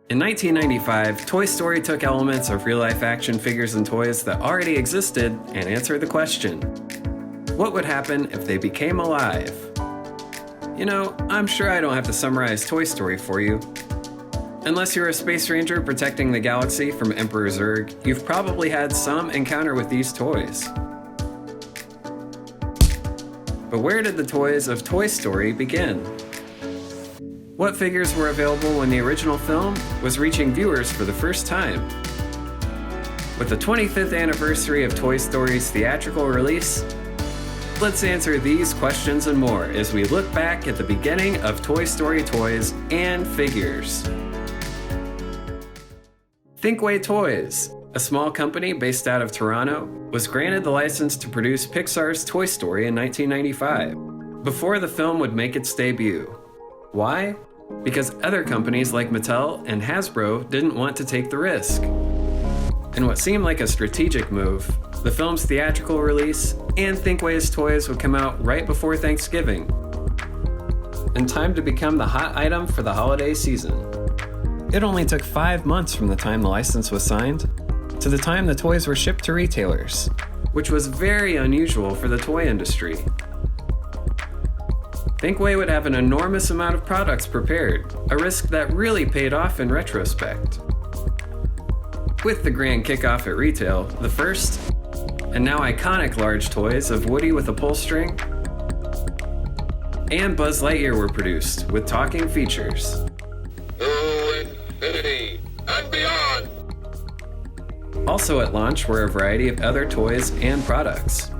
In 1995, Toy Story took elements of real-life action figures and toys that already existed and answered the question, what would happen if they became alive? You know, I'm sure I don't have to summarize Toy Story for you. Unless you're a space ranger protecting the galaxy from Emperor Zurg, you've probably had some encounter with these toys. But where did the toys of Toy Story begin? What figures were available when the original film was reaching viewers for the first time? With the 25th anniversary of Toy Story's theatrical release, let's answer these questions and more as we look back at the beginning of Toy Story toys and figures. Thinkway Toys, a small company based out of Toronto, was granted the license to produce Pixar's Toy Story in 1995, before the film would make its debut. Why? Because other companies like Mattel and Hasbro didn't want to take the risk. In what seemed like a strategic move, the film's theatrical release and Thinkway's toys would come out right before Thanksgiving, in time to become the hot item for the holiday season. It only took 5 months from the time the license was signed to the time the toys were shipped to retailers, which was very unusual for the toy industry. Thinkway would have an enormous amount of products prepared, a risk that really paid off in retrospect. With the grand kickoff at retail, the first, and now iconic large toys of Woody with a pull string and Buzz Lightyear were produced with talking features. To infinity and beyond! Also at launch were a variety of other toys and products.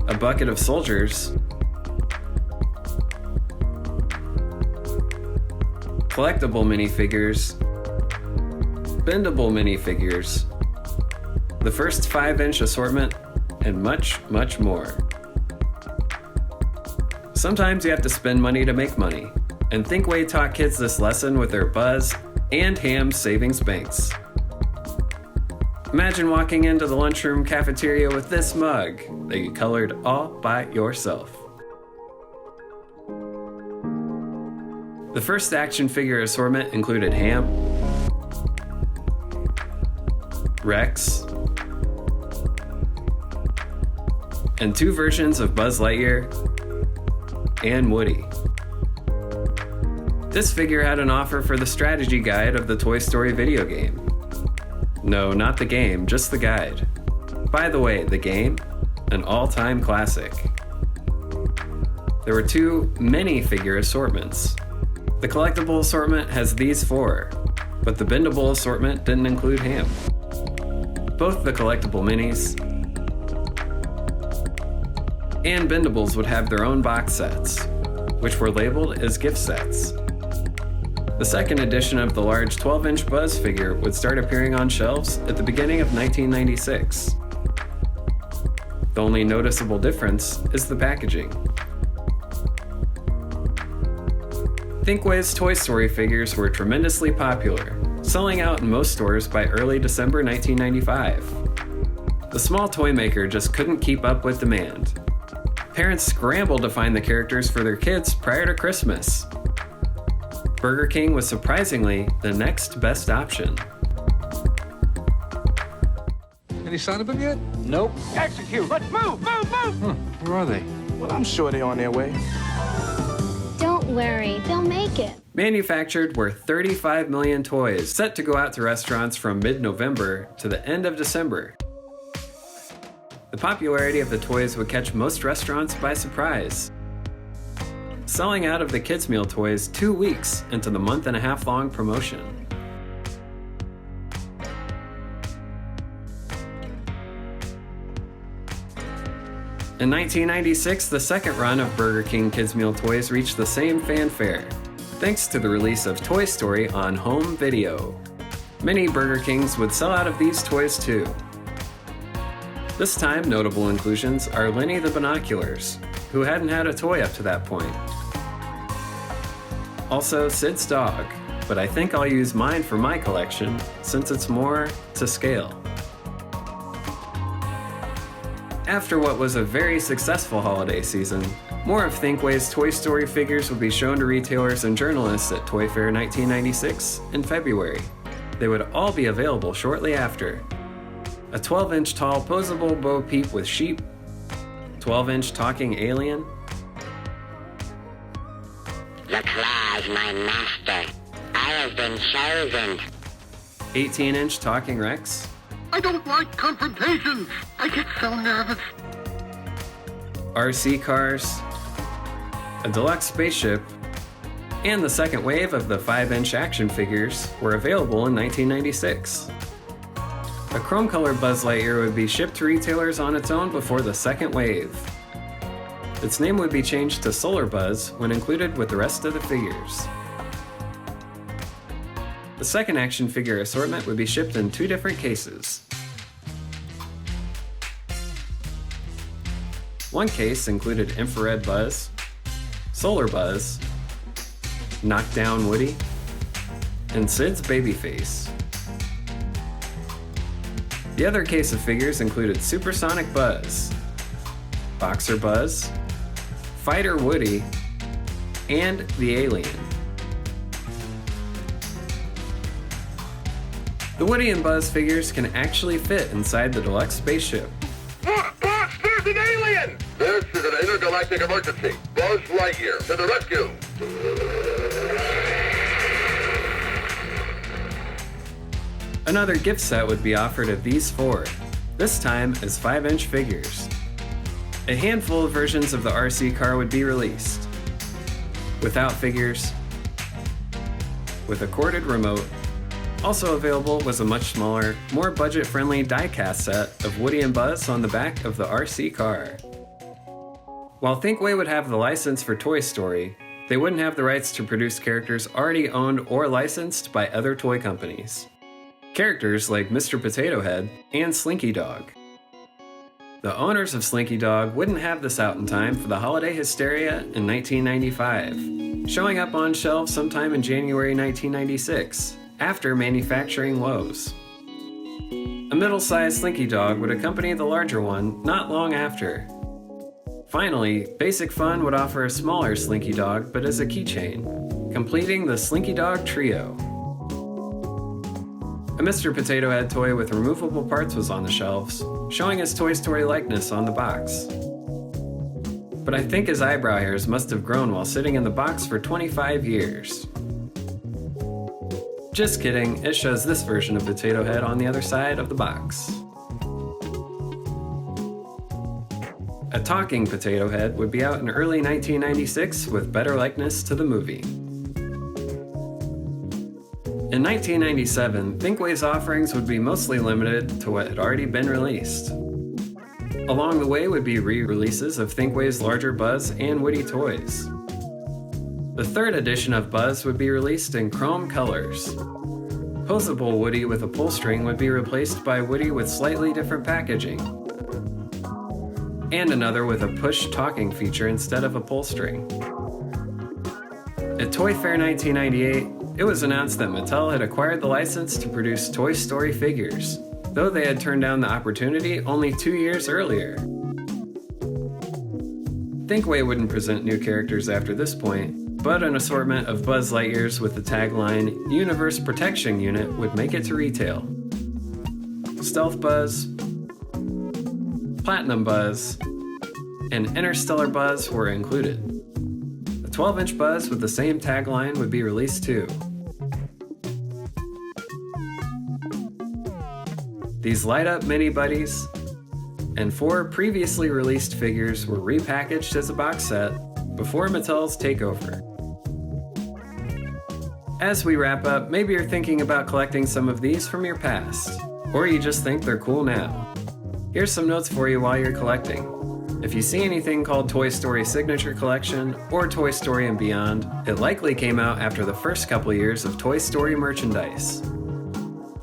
A bucket of soldiers, collectible minifigures, bendable minifigures, the first 5-inch assortment, and much, much more. Sometimes you have to spend money to make money, and Thinkway taught kids this lesson with their Buzz and Ham savings banks. Imagine walking into the lunchroom cafeteria with this mug that you colored all by yourself. The first action figure assortment included Ham, Rex, and 2 versions of Buzz Lightyear and Woody. This figure had an offer for the strategy guide of the Toy Story video game. No, not the game, just the guide. By the way, the game, an all-time classic. There were 2 mini-figure assortments. The collectible assortment has these 4, but the bendable assortment didn't include Ham. Both the collectible minis and bendables would have their own box sets, which were labeled as gift sets. The second edition of the large 12-inch Buzz figure would start appearing on shelves at the beginning of 1996. The only noticeable difference is the packaging. Thinkway's Toy Story figures were tremendously popular, selling out in most stores by early December 1995. The small toy maker just couldn't keep up with demand. Parents scrambled to find the characters for their kids prior to Christmas. Burger King was surprisingly the next best option. Any sign of them yet? Nope. Execute! Let's move! Move! Move! Where are they? Well, I'm sure they're on their way. Don't worry, they'll make it. Manufactured were 35 million toys set to go out to restaurants from mid-November to the end of December. The popularity of the toys would catch most restaurants by surprise, selling out of the kids' meal toys 2 weeks into the month-and-a-half-long promotion. In 1996, the second run of Burger King kids' meal toys reached the same fanfare, thanks to the release of Toy Story on home video. Many Burger Kings would sell out of these toys too. This time, notable inclusions are Lenny the Binoculars, who hadn't had a toy up to that point. Also, Sid's dog, but I think I'll use mine for my collection since it's more to scale. After what was a very successful holiday season, more of Thinkway's Toy Story figures would be shown to retailers and journalists at Toy Fair 1996 in February. They would all be available shortly after. A 12-inch tall posable Bo Peep with sheep, 12-inch talking alien, The claw is my master. I have been chosen. 18-inch talking Rex, I don't like confrontations. I get so nervous. RC cars, a deluxe spaceship, and the second wave of the 5-inch action figures were available in 1996. A chrome-colored Buzz Lightyear would be shipped to retailers on its own before the second wave. Its name would be changed to Solar Buzz when included with the rest of the figures. The second action figure assortment would be shipped in 2 different cases. One case included Infrared Buzz, Solar Buzz, Knockdown Woody, and Sid's Babyface. The other case of figures included Supersonic Buzz, Boxer Buzz, Fighter Woody, and the Alien. The Woody and Buzz figures can actually fit inside the deluxe spaceship. Look, boss, there's an alien! This is an intergalactic emergency. Buzz Lightyear to the rescue! Another gift set would be offered of these 4, this time as 5-inch figures. A handful of versions of the RC car would be released. Without figures, with a corded remote. Also available was a much smaller, more budget-friendly die-cast set of Woody and Buzz on the back of the RC car. While Thinkway would have the license for Toy Story, they wouldn't have the rights to produce characters already owned or licensed by other toy companies. Characters like Mr. Potato Head and Slinky Dog. The owners of Slinky Dog wouldn't have this out in time for the holiday hysteria in 1995, showing up on shelves sometime in January 1996, after manufacturing woes. A middle-sized Slinky Dog would accompany the larger one not long after. Finally, Basic Fun would offer a smaller Slinky Dog but as a keychain, completing the Slinky Dog trio. A Mr. Potato Head toy with removable parts was on the shelves, showing his Toy Story likeness on the box. But I think his eyebrow hairs must have grown while sitting in the box for 25 years. Just kidding, it shows this version of Potato Head on the other side of the box. A talking Potato Head would be out in early 1996 with better likeness to the movie. In 1997, Thinkway's offerings would be mostly limited to what had already been released. Along the way would be re-releases of Thinkway's larger Buzz and Woody toys. The third edition of Buzz would be released in chrome colors. Posable Woody with a pull string would be replaced by Woody with slightly different packaging, and another with a push talking feature instead of a pull string. At Toy Fair 1998, it was announced that Mattel had acquired the license to produce Toy Story figures, though they had turned down the opportunity only 2 years earlier. Thinkway wouldn't present new characters after this point, but an assortment of Buzz Lightyears with the tagline Universe Protection Unit would make it to retail. Stealth Buzz, Platinum Buzz, and Interstellar Buzz were included. A 12-inch Buzz with the same tagline would be released too. These light-up mini buddies and 4 previously released figures were repackaged as a box set before Mattel's takeover. As we wrap up, maybe you're thinking about collecting some of these from your past, or you just think they're cool now. Here's some notes for you while you're collecting. If you see anything called Toy Story Signature Collection or Toy Story and Beyond, it likely came out after the first couple years of Toy Story merchandise.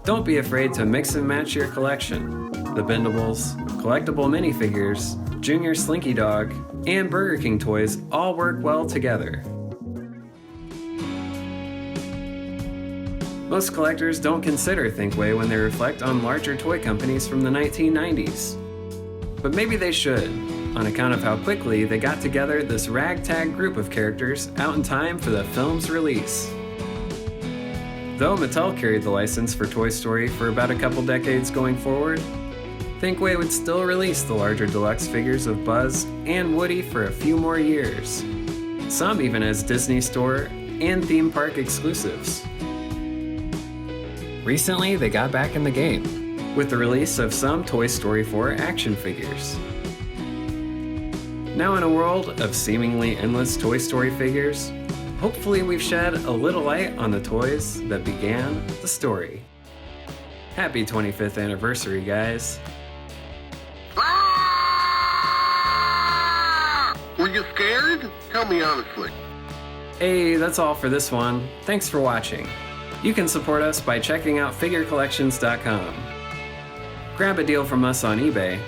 Don't be afraid to mix and match your collection. The Bendables, collectible minifigures, Junior Slinky Dog, and Burger King toys all work well together. Most collectors don't consider Thinkway when they reflect on larger toy companies from the 1990s. but maybe they should, on account of how quickly they got together this ragtag group of characters out in time for the film's release. Though Mattel carried the license for Toy Story for about a couple decades going forward, Thinkway would still release the larger deluxe figures of Buzz and Woody for a few more years, some even as Disney Store and theme park exclusives. Recently, they got back in the game with the release of some Toy Story 4 action figures. Now in a world of seemingly endless Toy Story figures, hopefully we've shed a little light on the toys that began the story. Happy 25th anniversary, guys. Were you scared? Tell me honestly. Hey, that's all for this one. Thanks for watching. You can support us by checking out figurecollections.com. Grab a deal from us on eBay.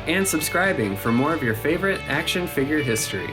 And subscribing for more of your favorite action figure history.